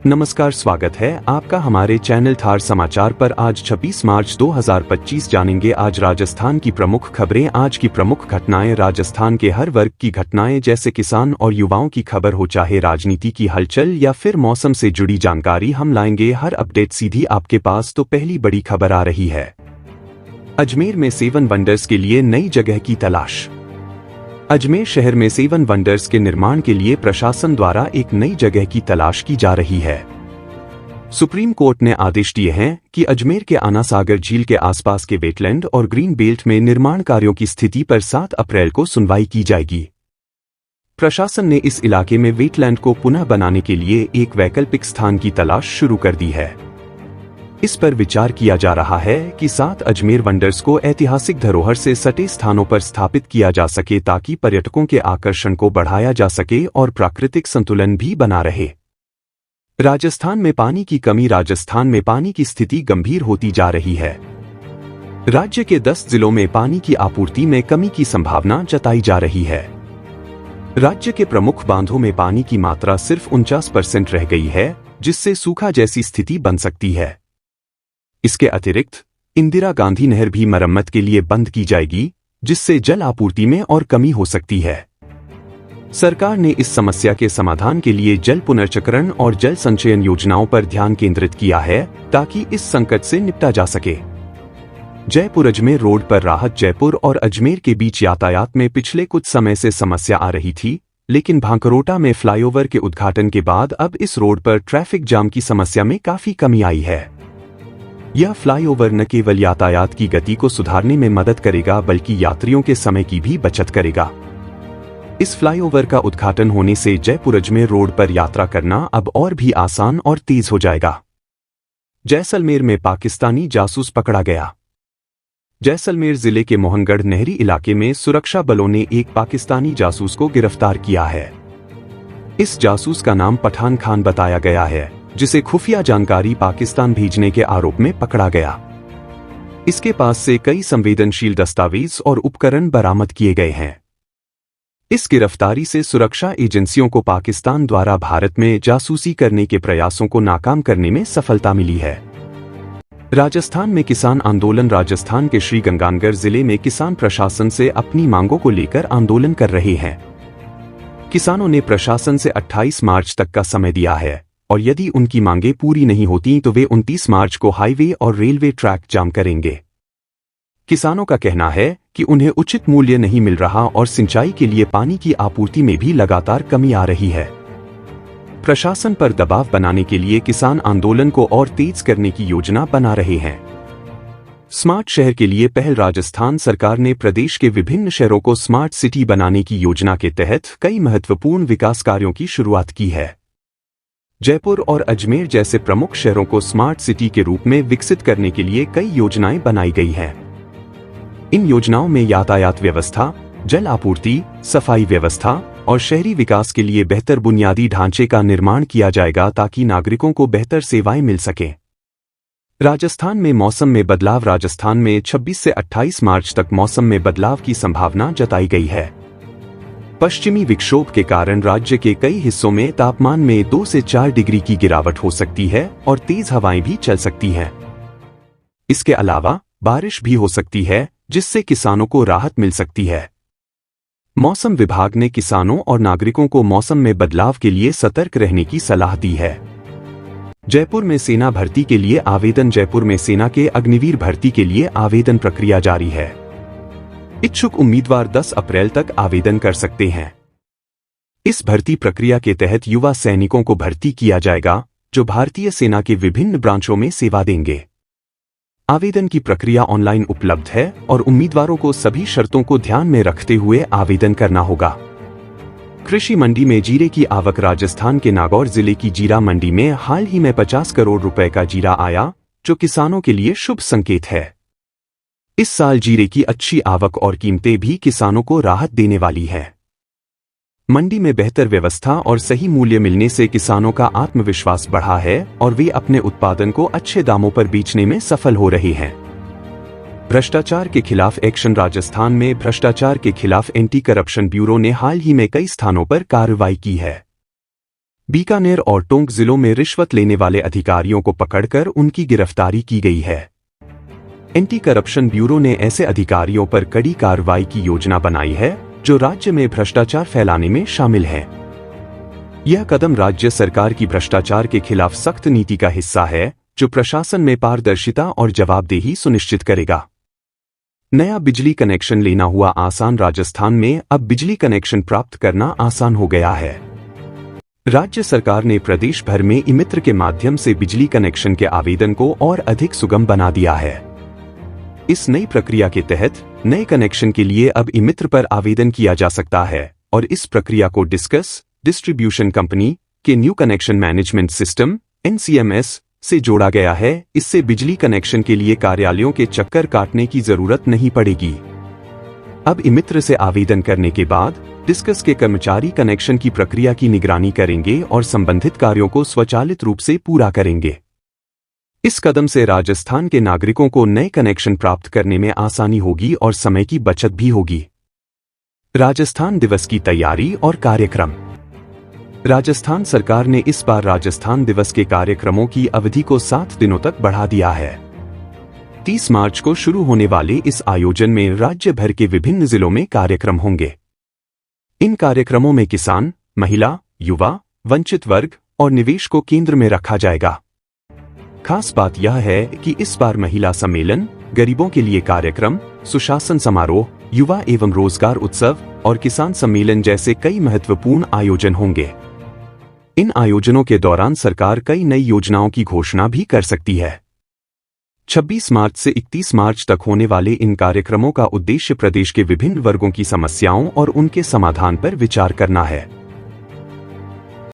नमस्कार, स्वागत है आपका हमारे चैनल थार समाचार पर। आज 26 मार्च 2025 जानेंगे आज राजस्थान की प्रमुख खबरें। आज की प्रमुख घटनाएं राजस्थान के हर वर्ग की घटनाएं, जैसे किसान और युवाओं की खबर हो, चाहे राजनीति की हलचल या फिर मौसम से जुड़ी जानकारी, हम लाएंगे हर अपडेट सीधी आपके पास। तो पहली बड़ी खबर आ रही है, अजमेर में 7 वंडर्स के लिए नई जगह की तलाश। अजमेर शहर में 7 वंडर्स के निर्माण के लिए प्रशासन द्वारा एक नई जगह की तलाश की जा रही है। सुप्रीम कोर्ट ने आदेश दिए हैं कि अजमेर के आना सागर झील के आसपास के वेटलैंड और ग्रीन बेल्ट में निर्माण कार्यों की स्थिति पर 7 अप्रैल को सुनवाई की जाएगी। प्रशासन ने इस इलाके में वेटलैंड को पुनः बनाने के लिए एक वैकल्पिक स्थान की तलाश शुरू कर दी है। इस पर विचार किया जा रहा है कि 7 अजमेर वंडर्स को ऐतिहासिक धरोहर से सटे स्थानों पर स्थापित किया जा सके, ताकि पर्यटकों के आकर्षण को बढ़ाया जा सके और प्राकृतिक संतुलन भी बना रहे। राजस्थान में पानी की कमी। राजस्थान में पानी की स्थिति गंभीर होती जा रही है। राज्य के 10 जिलों में पानी की आपूर्ति में कमी की संभावना जताई जा रही है। राज्य के प्रमुख बांधों में पानी की मात्रा सिर्फ 49% रह गई है, जिससे सूखा जैसी स्थिति बन सकती है। इसके अतिरिक्त इंदिरा गांधी नहर भी मरम्मत के लिए बंद की जाएगी, जिससे जल आपूर्ति में और कमी हो सकती है। सरकार ने इस समस्या के समाधान के लिए जल पुनर्चक्रण और जल संचयन योजनाओं पर ध्यान केंद्रित किया है, ताकि इस संकट से निपटा जा सके। जयपुर अजमेर रोड पर राहत। जयपुर और अजमेर के बीच यातायात में पिछले कुछ समय से समस्या आ रही थी, लेकिन भांकरोटा में फ्लाईओवर के उद्घाटन के बाद अब इस रोड पर ट्रैफिक जाम की समस्या में काफी कमी आई है। यह फ्लाईओवर न केवल यातायात की गति को सुधारने में मदद करेगा, बल्कि यात्रियों के समय की भी बचत करेगा। इस फ्लाईओवर का उद्घाटन होने से जयपुर अजमेर रोड पर यात्रा करना अब और भी आसान और तेज हो जाएगा। जैसलमेर में पाकिस्तानी जासूस पकड़ा गया। जैसलमेर जिले के मोहनगढ़ नहरी इलाके में सुरक्षा बलों ने एक पाकिस्तानी जासूस को गिरफ्तार किया है। इस जासूस का नाम पठान खान बताया गया है, जिसे खुफिया जानकारी पाकिस्तान भेजने के आरोप में पकड़ा गया। इसके पास से कई संवेदनशील दस्तावेज और उपकरण बरामद किए गए हैं। इस गिरफ्तारी से सुरक्षा एजेंसियों को पाकिस्तान द्वारा भारत में जासूसी करने के प्रयासों को नाकाम करने में सफलता मिली है। राजस्थान में किसान आंदोलन। राजस्थान के श्रीगंगानगर जिले में किसान प्रशासन से अपनी मांगों को लेकर आंदोलन कर रहे हैं। किसानों ने प्रशासन से 28 मार्च तक का समय दिया है, और यदि उनकी मांगें पूरी नहीं होती तो वे 29 मार्च को हाईवे और रेलवे ट्रैक जाम करेंगे। किसानों का कहना है कि उन्हें उचित मूल्य नहीं मिल रहा और सिंचाई के लिए पानी की आपूर्ति में भी लगातार कमी आ रही है। प्रशासन पर दबाव बनाने के लिए किसान आंदोलन को और तेज करने की योजना बना रहे हैं। स्मार्ट शहर के लिए पहल। राजस्थान सरकार ने प्रदेश के विभिन्न शहरों को स्मार्ट सिटी बनाने की योजना के तहत कई महत्वपूर्ण विकास कार्यों की शुरुआत की है। जयपुर और अजमेर जैसे प्रमुख शहरों को स्मार्ट सिटी के रूप में विकसित करने के लिए कई योजनाएं बनाई गई हैं। इन योजनाओं में यातायात व्यवस्था, जल आपूर्ति, सफाई व्यवस्था और शहरी विकास के लिए बेहतर बुनियादी ढांचे का निर्माण किया जाएगा, ताकि नागरिकों को बेहतर सेवाएं मिल सकें। राजस्थान में मौसम में बदलाव। राजस्थान में 26 से 28 मार्च तक मौसम में बदलाव की संभावना जताई गई है। पश्चिमी विक्षोभ के कारण राज्य के कई हिस्सों में तापमान में 2 से 4 डिग्री की गिरावट हो सकती है और तेज हवाएं भी चल सकती हैं। इसके अलावा बारिश भी हो सकती है, जिससे किसानों को राहत मिल सकती है। मौसम विभाग ने किसानों और नागरिकों को मौसम में बदलाव के लिए सतर्क रहने की सलाह दी है। जयपुर में सेना भर्ती के लिए आवेदन। जयपुर में सेना के अग्निवीर भर्ती के लिए आवेदन प्रक्रिया जारी है। इच्छुक उम्मीदवार 10 अप्रैल तक आवेदन कर सकते हैं। इस भर्ती प्रक्रिया के तहत युवा सैनिकों को भर्ती किया जाएगा, जो भारतीय सेना के विभिन्न ब्रांचों में सेवा देंगे। आवेदन की प्रक्रिया ऑनलाइन उपलब्ध है और उम्मीदवारों को सभी शर्तों को ध्यान में रखते हुए आवेदन करना होगा। कृषि मंडी में जीरे की आवक। राजस्थान के नागौर जिले की जीरा मंडी में हाल ही में 50 करोड़ रुपए का जीरा आया, जो किसानों के लिए शुभ संकेत है। इस साल जीरे की अच्छी आवक और कीमतें भी किसानों को राहत देने वाली है। मंडी में बेहतर व्यवस्था और सही मूल्य मिलने से किसानों का आत्मविश्वास बढ़ा है और वे अपने उत्पादन को अच्छे दामों पर बेचने में सफल हो रहे हैं। भ्रष्टाचार के खिलाफ एक्शन। राजस्थान में भ्रष्टाचार के खिलाफ एंटी करप्शन ब्यूरो ने हाल ही में कई स्थानों पर कार्रवाई की है। बीकानेर और टोंक जिलों में रिश्वत लेने वाले अधिकारियों को पकड़कर उनकी गिरफ्तारी की गई है। एंटी करप्शन ब्यूरो ने ऐसे अधिकारियों पर कड़ी कार्रवाई की योजना बनाई है जो राज्य में भ्रष्टाचार फैलाने में शामिल हैं। यह कदम राज्य सरकार की भ्रष्टाचार के खिलाफ सख्त नीति का हिस्सा है जो प्रशासन में पारदर्शिता और जवाबदेही सुनिश्चित करेगा। नया बिजली कनेक्शन लेना हुआ आसान। राजस्थान में अब बिजली कनेक्शन प्राप्त करना आसान हो गया है। राज्य सरकार ने प्रदेश भर में ई-मित्र के माध्यम से बिजली कनेक्शन के आवेदन को और अधिक सुगम बना दिया है। इस नई प्रक्रिया के तहत नए कनेक्शन के लिए अब ई-मित्र पर आवेदन किया जा सकता है और इस प्रक्रिया को डिस्ट्रीब्यूशन कंपनी के new connection management system NCMS से जोड़ा गया है। इससे बिजली कनेक्शन के लिए कार्यालयों के चक्कर काटने की जरूरत नहीं पड़ेगी। अब ई-मित्र से आवेदन करने के बाद डिस्कस के कर्मचारी कनेक्शन की प्रक्रिया की निगरानी करेंगे और संबंधित कार्यों को स्वचालित रूप से पूरा करेंगे। इस कदम से राजस्थान के नागरिकों को नए कनेक्शन प्राप्त करने में आसानी होगी और समय की बचत भी होगी। राजस्थान दिवस की तैयारी और कार्यक्रम। राजस्थान सरकार ने इस बार राजस्थान दिवस के कार्यक्रमों की अवधि को 7 दिनों तक बढ़ा दिया है। 30 मार्च को शुरू होने वाले इस आयोजन में राज्य भर के विभिन्न जिलों में कार्यक्रम होंगे। इन कार्यक्रमों में किसान, महिला, युवा, वंचित वर्ग और निवेश को केंद्र में रखा जाएगा। खास बात यह है कि इस बार महिला सम्मेलन, गरीबों के लिए कार्यक्रम, सुशासन समारोह, युवा एवं रोजगार उत्सव और किसान सम्मेलन जैसे कई महत्वपूर्ण आयोजन होंगे। इन आयोजनों के दौरान सरकार कई नई योजनाओं की घोषणा भी कर सकती है। 26 मार्च से 31 मार्च तक होने वाले इन कार्यक्रमों का उद्देश्य प्रदेश के विभिन्न वर्गों की समस्याओं और उनके समाधान पर विचार करना है।